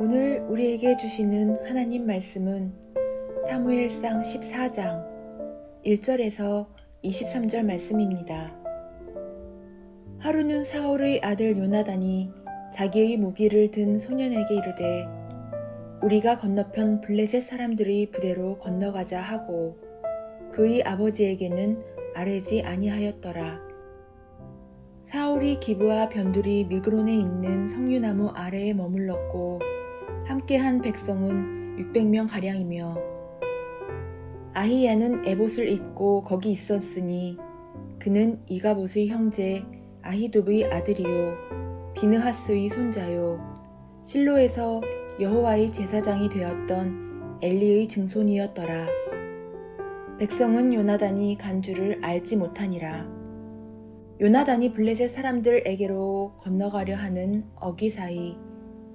오늘 우리에게 주시는 하나님 말씀은 사무엘상 14장 1절에서 23절 말씀입니다. 하루는 사울의 아들 요나단이 자기의 무기를 든 소년에게 이르되 우리가 건너편 블레셋 사람들의 부대로 건너가자 하고 그의 아버지에게는 아뢰지 아니하였더라. 사울이 기브와 변두리 미그론에 있는 석류나무 아래에 머물렀고 함께한 백성은 600명가량이며 아히야는 에봇을 입고 거기 있었으니 그는 이가봇의 형제 아히둡의 아들이요 비느하스의 손자요 실로에서 여호와의 제사장이 되었던 엘리의 증손이었더라. 백성은 요나단이 간 줄을 알지 못하니라. 요나단이 블레셋 사람들에게로 건너가려 하는 어기 사이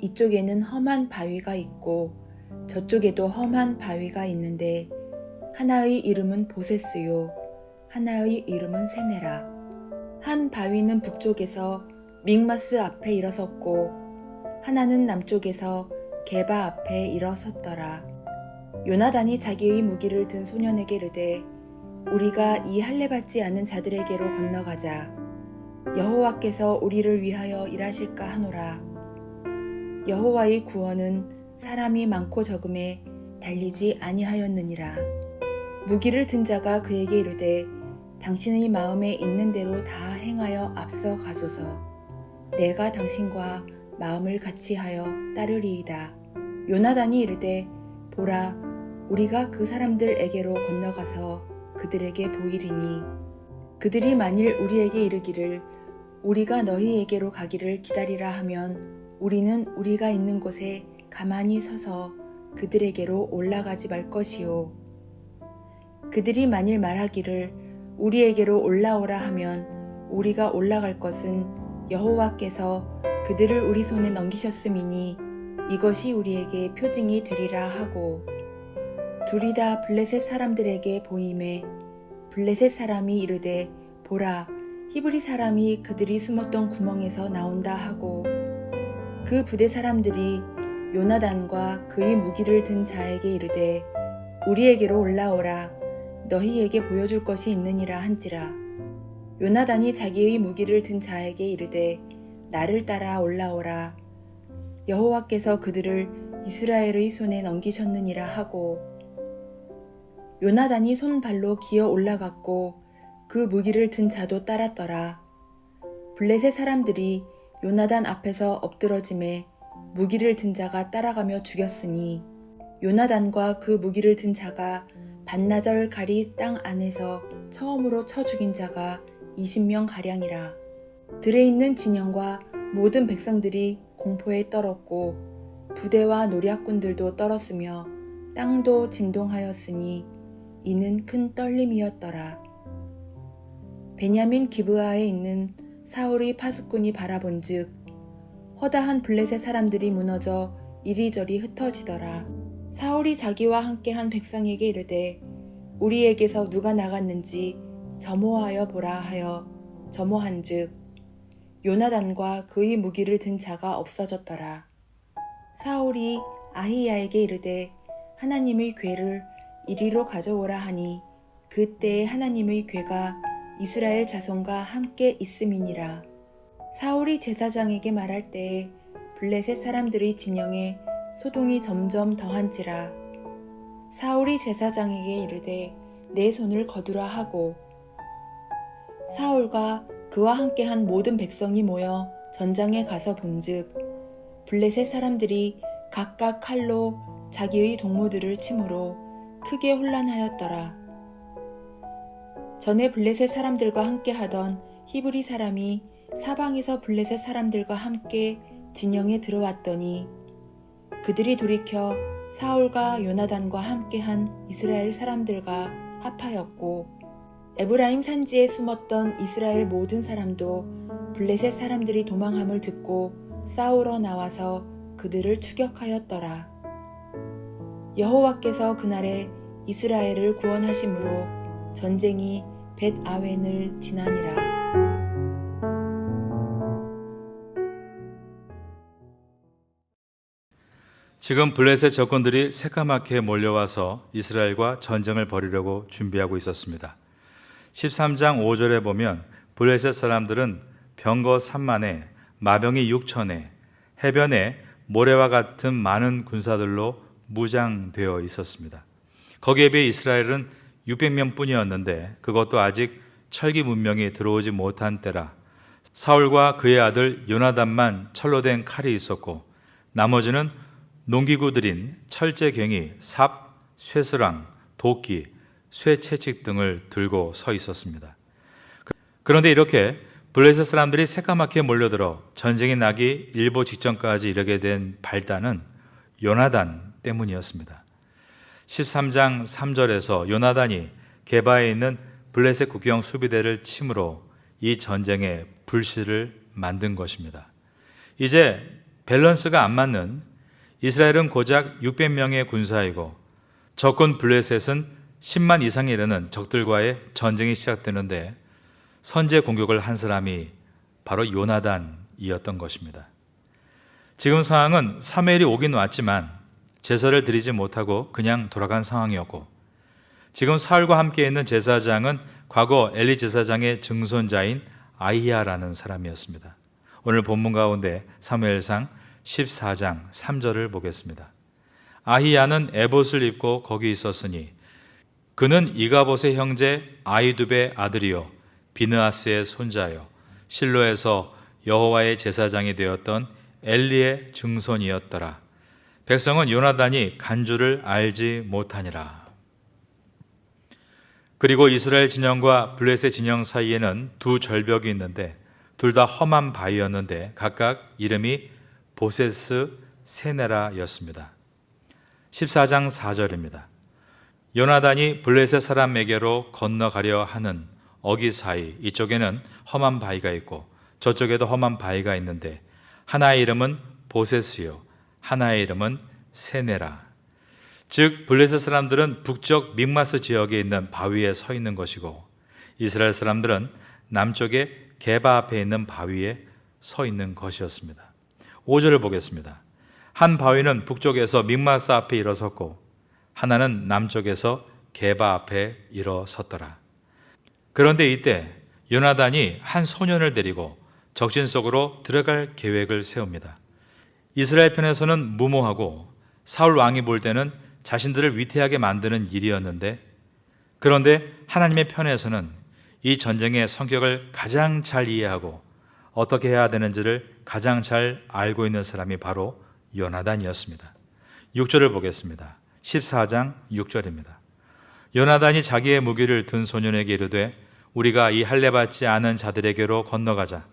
이쪽에는 험한 바위가 있고 저쪽에도 험한 바위가 있는데 하나의 이름은 보세스요 하나의 이름은 세네라. 한 바위는 북쪽에서 믹마스 앞에 일어섰고 하나는 남쪽에서 게바 앞에 일어섰더라. 요나단이 자기의 무기를 든 소년에게 이르되 우리가 이 할례받지 않은 자들에게로 건너가자. 여호와께서 우리를 위하여 일하실까 하노라. 여호와의 구원은 사람이 많고 적음에 달리지 아니하였느니라. 무기를 든 자가 그에게 이르되 당신의 마음에 있는 대로 다 행하여 앞서 가소서. 내가 당신과 마음을 같이하여 따르리이다. 요나단이 이르되 보라 우리가 그 사람들에게로 건너가서 그들에게 보이리니 그들이 만일 우리에게 이르기를 우리가 너희에게로 가기를 기다리라 하면 우리는 우리가 있는 곳에 가만히 서서 그들에게로 올라가지 말 것이요 그들이 만일 말하기를 우리에게로 올라오라 하면 우리가 올라갈 것은 여호와께서 그들을 우리 손에 넘기셨음이니 이것이 우리에게 표징이 되리라 하고 둘이 다 블레셋 사람들에게 보임에 블레셋 사람이 이르되 보라 히브리 사람이 그들이 숨었던 구멍에서 나온다 하고 그 부대 사람들이 요나단과 그의 무기를 든 자에게 이르되 우리에게로 올라오라 너희에게 보여줄 것이 있느니라 한지라. 요나단이 자기의 무기를 든 자에게 이르되 나를 따라 올라오라 여호와께서 그들을 이스라엘의 손에 넘기셨느니라 하고 요나단이 손발로 기어 올라갔고 그 무기를 든 자도 따랐더라. 블레셋 사람들이 요나단 앞에서 엎드러짐에 무기를 든 자가 따라가며 죽였으니 요나단과 그 무기를 든 자가 반나절 가리 땅 안에서 처음으로 쳐 죽인 자가 20명가량이라. 들에 있는 진영과 모든 백성들이 공포에 떨었고 부대와 노략군들도 떨었으며 땅도 진동하였으니 이는 큰 떨림이었더라. 베냐민 기브아에 있는 사울의 파수꾼이 바라본즉 허다한 블레셋 사람들이 무너져 이리저리 흩어지더라. 사울이 자기와 함께한 백성에게 이르되 우리에게서 누가 나갔는지 점호하여 보라 하여 점호한즉 요나단과 그의 무기를 든 자가 없어졌더라. 사울이 아히야에게 이르되 하나님의 궤를 이리로 가져오라 하니 그때에 하나님의 궤가 이스라엘 자손과 함께 있음이니라. 사울이 제사장에게 말할 때에 블레셋 사람들의 진영에 소동이 점점 더한지라. 사울이 제사장에게 이르되 내 손을 거두라 하고 사울과 그와 함께한 모든 백성이 모여 전장에 가서 본즉 블레셋 사람들이 각각 칼로 자기의 동무들을 치므로 크게 혼란하였더라. 전에 블레셋 사람들과 함께하던 히브리 사람이 사방에서 블레셋 사람들과 함께 진영에 들어왔더니 그들이 돌이켜 사울과 요나단과 함께한 이스라엘 사람들과 합하였고 에브라임 산지에 숨었던 이스라엘 모든 사람도 블레셋 사람들이 도망함을 듣고 싸우러 나와서 그들을 추격하였더라. 여호와께서 그날에 이스라엘을 구원하심으로 전쟁이 벳 아웬을 지나니라. 지금 블레셋 적군들이 새까맣게 몰려와서 이스라엘과 전쟁을 벌이려고 준비하고 있었습니다. 13장 5절에 보면 블레셋 사람들은 병거 3만에 마병이 6천에 해변에 모래와 같은 많은 군사들로 무장되어 있었습니다. 거기에 비해 이스라엘은 600명 뿐이었는데 그것도 아직 철기 문명이 들어오지 못한 때라 사울과 그의 아들 요나단만 철로 된 칼이 있었고 나머지는 농기구들인 철제갱이, 삽, 쇠스랑, 도끼, 쇠채찍 등을 들고 서 있었습니다. 그런데 이렇게 블레셋 사람들이 새까맣게 몰려들어 전쟁이 나기 일보 직전까지 이르게 된 발단은 요나단 때문이었습니다. 13장 3절에서 요나단이 게바에 있는 블레셋 국경 수비대를 침으로 이 전쟁의 불씨를 만든 것입니다. 이제 밸런스가 안 맞는 이스라엘은 고작 600명의 군사이고 적군 블레셋은 10만 이상에 이르는 적들과의 전쟁이 시작되는데 선제 공격을 한 사람이 바로 요나단이었던 것입니다. 지금 상황은 사무엘이 오긴 왔지만 제사를 드리지 못하고 그냥 돌아간 상황이었고 지금 사울과 함께 있는 제사장은 과거 엘리 제사장의 증손자인 아히야라는 사람이었습니다. 오늘 본문 가운데 사무엘상 14장 3절을 보겠습니다. 아히야는 에봇을 입고 거기 있었으니 그는 이가봇의 형제 아히두베의 아들이요 비느하스의 손자요 실로에서 여호와의 제사장이 되었던 엘리의 증손이었더라. 백성은 요나단이 간 줄을 알지 못하니라. 그리고 이스라엘 진영과 블레셋 진영 사이에는 두 절벽이 있는데 둘 다 험한 바위였는데 각각 이름이 보세스 세네라였습니다. 14장 4절입니다. 요나단이 블레셋 사람에게로 건너가려 하는 어기 사이 이쪽에는 험한 바위가 있고 저쪽에도 험한 바위가 있는데 하나의 이름은 보세스요 하나의 이름은 세네라. 즉 블레셋 사람들은 북쪽 믹마스 지역에 있는 바위에 서 있는 것이고 이스라엘 사람들은 남쪽의 게바 앞에 있는 바위에 서 있는 것이었습니다. 5절을 보겠습니다. 한 바위는 북쪽에서 믹마스 앞에 일어섰고 하나는 남쪽에서 게바 앞에 일어섰더라. 그런데 이때 요나단이 한 소년을 데리고 적진 속으로 들어갈 계획을 세웁니다. 이스라엘 편에서는 무모하고 사울 왕이 볼 때는 자신들을 위태하게 만드는 일이었는데 그런데 하나님의 편에서는 이 전쟁의 성격을 가장 잘 이해하고 어떻게 해야 되는지를 가장 잘 알고 있는 사람이 바로 요나단이었습니다. 6절을 보겠습니다. 14장 6절입니다. 요나단이 자기의 무기를 든 소년에게 이르되 우리가 이 할례받지 않은 자들에게로 건너가자.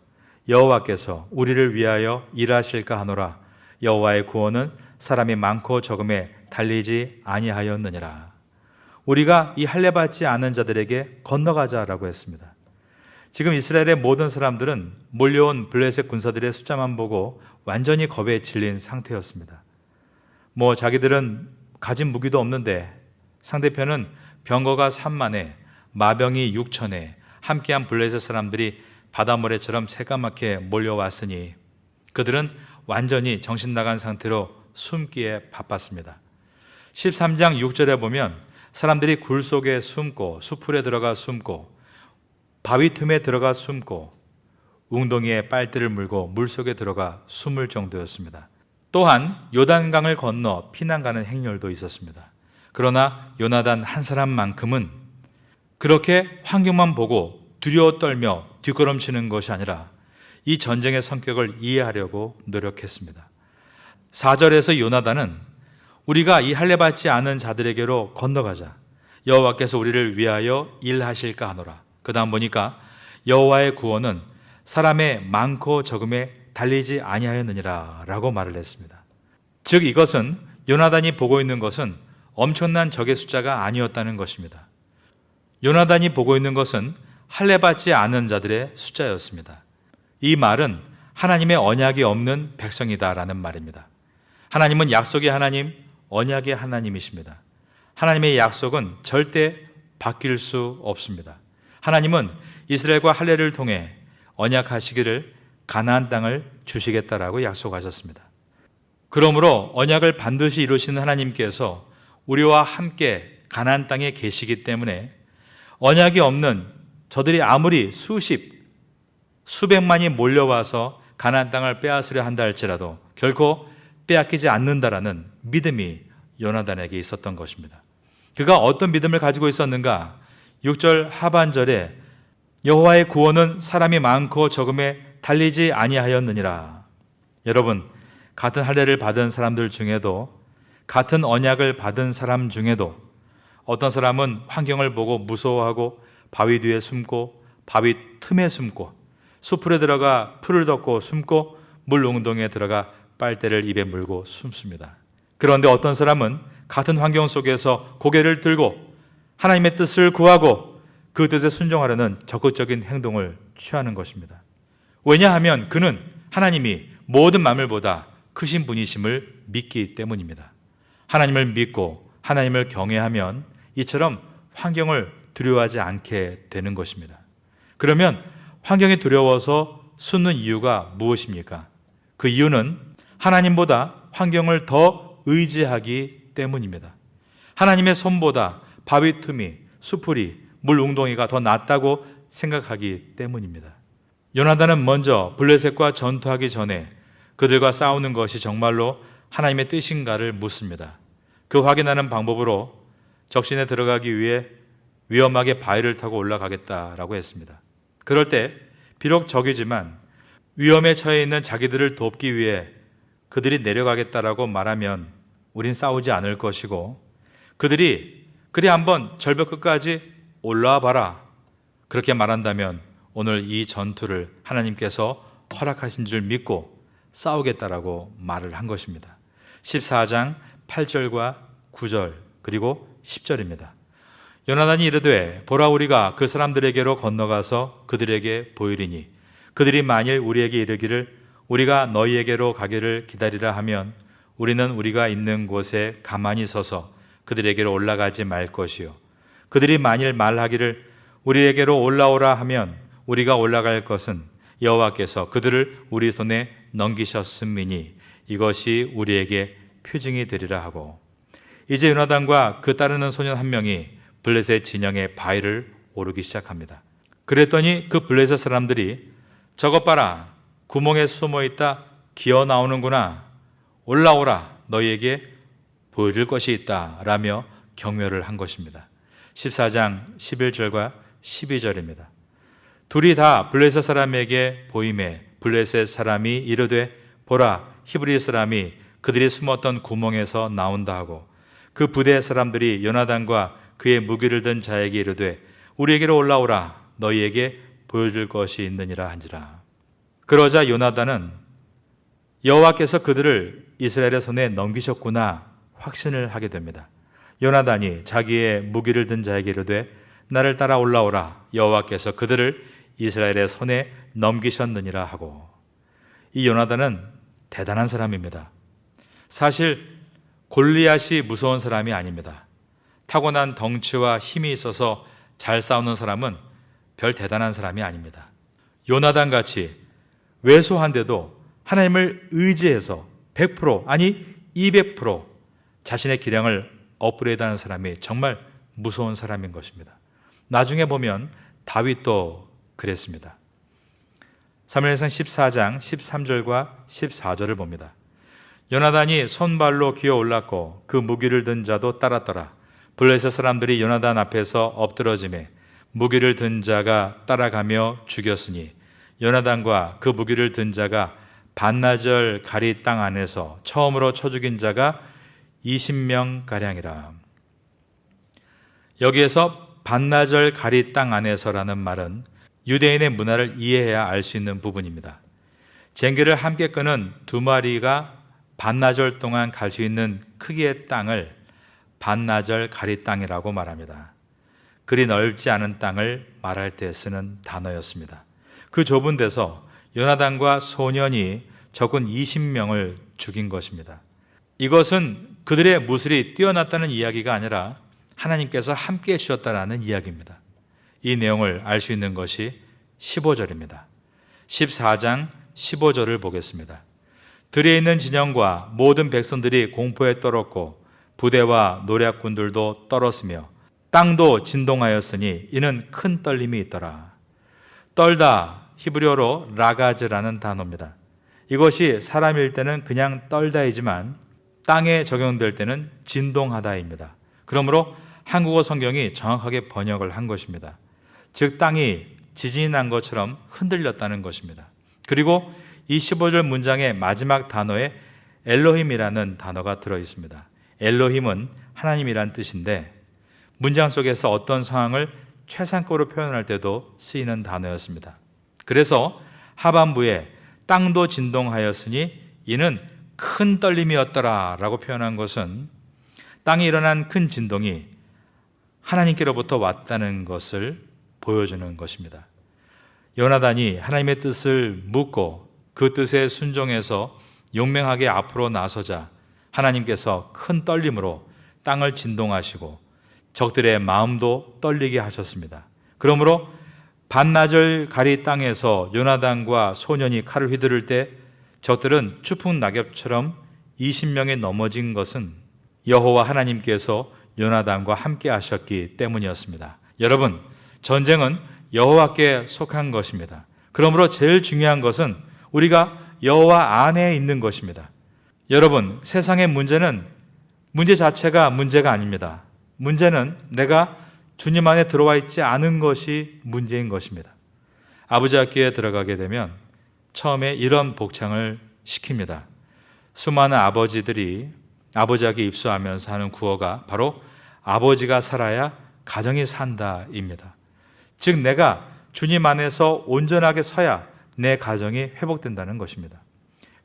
여호와께서 우리를 위하여 일하실까 하노라. 여호와의 구원은 사람이 많고 적음에 달리지 아니하였느니라. 우리가 이 할례받지 않은 자들에게 건너가자라고 했습니다. 지금 이스라엘의 모든 사람들은 몰려온 블레셋 군사들의 숫자만 보고 완전히 겁에 질린 상태였습니다. 자기들은 가진 무기도 없는데 상대편은 병거가 3만에 마병이 6천에 함께한 블레셋 사람들이 바다모래처럼 새까맣게 몰려왔으니 그들은 완전히 정신 나간 상태로 숨기에 바빴습니다. 13장 6절에 보면 사람들이 굴 속에 숨고 수풀에 들어가 숨고 바위 틈에 들어가 숨고 웅덩이에 빨대를 물고 물속에 들어가 숨을 정도였습니다. 또한 요단강을 건너 피난 가는 행렬도 있었습니다. 그러나 요나단 한 사람만큼은 그렇게 환경만 보고 두려워 떨며 뒷걸음치는 것이 아니라 이 전쟁의 성격을 이해하려고 노력했습니다. 4절에서 요나단은 우리가 이 할례받지 않은 자들에게로 건너가자. 여호와께서 우리를 위하여 일하실까 하노라. 그 다음 보니까 여호와의 구원은 사람의 많고 적음에 달리지 아니하였느니라 라고 말을 했습니다. 즉 이것은 요나단이 보고 있는 것은 엄청난 적의 숫자가 아니었다는 것입니다. 요나단이 보고 있는 것은 할례받지 않은 자들의 숫자였습니다. 이 말은 하나님의 언약이 없는 백성이다라는 말입니다. 하나님은 약속의 하나님, 언약의 하나님이십니다. 하나님의 약속은 절대 바뀔 수 없습니다. 하나님은 이스라엘과 할례를 통해 언약하시기를 가나안 땅을 주시겠다라고 약속하셨습니다. 그러므로 언약을 반드시 이루시는 하나님께서 우리와 함께 가나안 땅에 계시기 때문에 언약이 없는 저들이 아무리 수백만이 몰려와서 가나안 땅을 빼앗으려 한다 할지라도 결코 빼앗기지 않는다라는 믿음이 요나단에게 있었던 것입니다. 그가 어떤 믿음을 가지고 있었는가? 6절 하반절에 여호와의 구원은 사람이 많고 적음에 달리지 아니하였느니라. 여러분, 같은 할례를 받은 사람들 중에도, 같은 언약을 받은 사람 중에도 어떤 사람은 환경을 보고 무서워하고 바위 뒤에 숨고, 바위 틈에 숨고, 수풀에 들어가 풀을 덮고 숨고, 물 웅덩이에 들어가 빨대를 입에 물고 숨습니다. 그런데 어떤 사람은 같은 환경 속에서 고개를 들고 하나님의 뜻을 구하고 그 뜻에 순종하려는 적극적인 행동을 취하는 것입니다. 왜냐하면 그는 하나님이 모든 만물보다 크신 분이심을 믿기 때문입니다. 하나님을 믿고 하나님을 경외하면 이처럼 환경을 두려워하지 않게 되는 것입니다. 그러면 환경이 두려워서 숨는 이유가 무엇입니까? 그 이유는 하나님보다 환경을 더 의지하기 때문입니다. 하나님의 손보다 바위 틈이, 수풀이, 물 웅덩이가 더 낫다고 생각하기 때문입니다. 요나단은 먼저 블레셋과 전투하기 전에 그들과 싸우는 것이 정말로 하나님의 뜻인가를 묻습니다. 그 확인하는 방법으로 적신에 들어가기 위해 위험하게 바위를 타고 올라가겠다라고 했습니다. 그럴 때 비록 적이지만 위험에 처해 있는 자기들을 돕기 위해 그들이 내려가겠다라고 말하면 우린 싸우지 않을 것이고, 그들이 그래 한번 절벽 끝까지 올라와 봐라 그렇게 말한다면 오늘 이 전투를 하나님께서 허락하신 줄 믿고 싸우겠다라고 말을 한 것입니다. 14장 8절과 9절 그리고 10절입니다. 요나단이 이르되 보라, 우리가 그 사람들에게로 건너가서 그들에게 보이리니 그들이 만일 우리에게 이르기를 우리가 너희에게로 가기를 기다리라 하면 우리는 우리가 있는 곳에 가만히 서서 그들에게로 올라가지 말 것이요, 그들이 만일 말하기를 우리에게로 올라오라 하면 우리가 올라갈 것은 여호와께서 그들을 우리 손에 넘기셨음이니 이것이 우리에게 표징이 되리라 하고, 이제 요나단과 그 따르는 소년 한 명이 블레셋 진영의 바위를 오르기 시작합니다. 그랬더니 그 블레셋 사람들이 저것 봐라, 구멍에 숨어 있다 기어 나오는구나, 올라오라, 너희에게 보여줄 것이 있다 라며 격려를 한 것입니다. 14장 11절과 12절입니다. 둘이 다 블레셋 사람에게 보임에 블레셋 사람이 이르되 보라, 히브리 사람이 그들이 숨었던 구멍에서 나온다 하고, 그 부대 사람들이 요나단과 그의 무기를 든 자에게 이르되 우리에게로 올라오라, 너희에게 보여줄 것이 있느니라 한지라. 그러자 요나단은 여호와께서 그들을 이스라엘의 손에 넘기셨구나 확신을 하게 됩니다. 요나단이 자기의 무기를 든 자에게 이르되 나를 따라 올라오라, 여호와께서 그들을 이스라엘의 손에 넘기셨느니라 하고. 이 요나단은 대단한 사람입니다. 사실 골리앗이 무서운 사람이 아닙니다. 타고난 덩치와 힘이 있어서 잘 싸우는 사람은 별 대단한 사람이 아닙니다. 요나단 같이 왜소한데도 하나님을 의지해서 100% 아니 200% 자신의 기량을 업그레이드하는 사람이 정말 무서운 사람인 것입니다. 나중에 보면 다윗도 그랬습니다. 사무엘상 14장 13절과 14절을 봅니다. 요나단이 손발로 기어 올랐고 그 무기를 든 자도 따랐더라. 블레셋 사람들이 요나단 앞에서 엎드러지매 무기를 든 자가 따라가며 죽였으니 요나단과 그 무기를 든 자가 반나절 가리 땅 안에서 처음으로 쳐 죽인 자가 20명 가량이라. 여기에서 반나절 가리 땅 안에서라는 말은 유대인의 문화를 이해해야 알 수 있는 부분입니다. 쟁기를 함께 끄는 두 마리가 반나절 동안 갈 수 있는 크기의 땅을 반나절 가리 땅이라고 말합니다. 그리 넓지 않은 땅을 말할 때 쓰는 단어였습니다. 그 좁은 데서 요나단과 소년이 적군 20명을 죽인 것입니다. 이것은 그들의 무술이 뛰어났다는 이야기가 아니라 하나님께서 함께 해주셨다는 이야기입니다. 이 내용을 알 수 있는 것이 15절입니다. 14장 15절을 보겠습니다. 들에 있는 진영과 모든 백성들이 공포에 떨었고 부대와 노략군들도 떨었으며 땅도 진동하였으니 이는 큰 떨림이 있더라. 떨다, 히브리어로 라가즈라는 단어입니다. 이것이 사람일 때는 그냥 떨다이지만 땅에 적용될 때는 진동하다입니다. 그러므로 한국어 성경이 정확하게 번역을 한 것입니다. 즉 땅이 지진이 난 것처럼 흔들렸다는 것입니다. 그리고 이 15절 문장의 마지막 단어에 엘로힘이라는 단어가 들어 있습니다. 엘로힘은 하나님이란 뜻인데 문장 속에서 어떤 상황을 최상급으로 표현할 때도 쓰이는 단어였습니다. 그래서 하반부에 땅도 진동하였으니 이는 큰 떨림이었더라 라고 표현한 것은 땅에 일어난 큰 진동이 하나님께로부터 왔다는 것을 보여주는 것입니다. 요나단이 하나님의 뜻을 묻고 그 뜻에 순종해서 용맹하게 앞으로 나서자 하나님께서 큰 떨림으로 땅을 진동하시고 적들의 마음도 떨리게 하셨습니다. 그러므로 반나절 가리 땅에서 요나단과 소년이 칼을 휘두를 때 적들은 추풍 낙엽처럼 20명이 넘어진 것은 여호와 하나님께서 요나단과 함께 하셨기 때문이었습니다. 여러분, 전쟁은 여호와께 속한 것입니다. 그러므로 제일 중요한 것은 우리가 여호와 안에 있는 것입니다. 여러분, 세상의 문제 자체가 문제가 아닙니다. 문제는 내가 주님 안에 들어와 있지 않은 것이 문제인 것입니다. 아버지 학교에 들어가게 되면 처음에 이런 복창을 시킵니다. 수많은 아버지들이 아버지 학교에 입수하면서 하는 구호가 바로 아버지가 살아야 가정이 산다입니다. 즉 내가 주님 안에서 온전하게 서야 내 가정이 회복된다는 것입니다.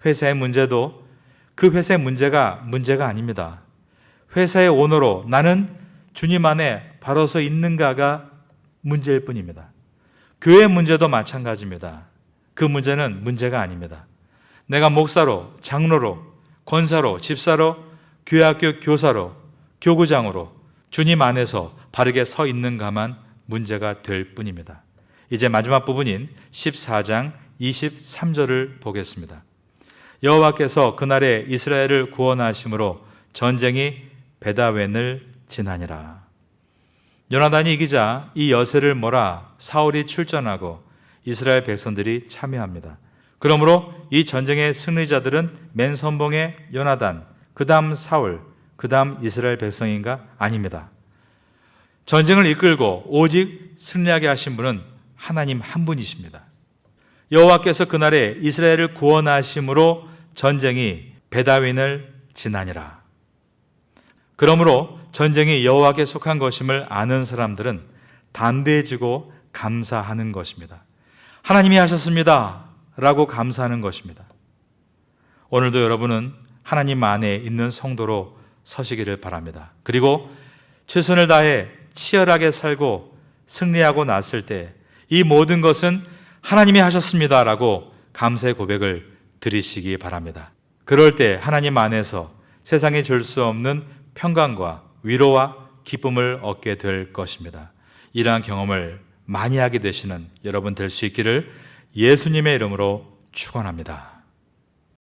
회사의 문제도 그 회사의 문제가 아닙니다. 회사의 오너로 나는 주님 안에 바로 서 있는가가 문제일 뿐입니다. 교회 문제도 마찬가지입니다. 그 문제는 문제가 아닙니다. 내가 목사로, 장로로, 권사로, 집사로, 교회학교 교사로, 교구장으로 주님 안에서 바르게 서 있는가만 문제가 될 뿐입니다. 이제 마지막 부분인 14장 23절을 보겠습니다. 여호와께서 그날에 이스라엘을 구원하심으로 전쟁이 베다웬을 지나니라. 요나단이 이기자 이 여세를 몰아 사울이 출전하고 이스라엘 백성들이 참여합니다. 그러므로 이 전쟁의 승리자들은 맨 선봉의 요나단, 그 다음 사울, 그 다음 이스라엘 백성인가? 아닙니다. 전쟁을 이끌고 오직 승리하게 하신 분은 하나님 한 분이십니다. 여호와께서 그날에 이스라엘을 구원하심으로 전쟁이 베다윈을 지나니라. 그러므로 전쟁이 여호와께 속한 것임을 아는 사람들은 담대해지고 감사하는 것입니다. 하나님이 하셨습니다 라고 감사하는 것입니다. 오늘도 여러분은 하나님 안에 있는 성도로 서시기를 바랍니다. 그리고 최선을 다해 치열하게 살고 승리하고 났을 때 이 모든 것은 하나님이 하셨습니다 라고 감사의 고백을 드리시기 바랍니다. 그럴 때 하나님 안에서 세상에 줄 수 없는 평강과 위로와 기쁨을 얻게 될 것입니다. 이러한 경험을 많이 하게 되시는 여러분 될 수 있기를 예수님의 이름으로 축원합니다.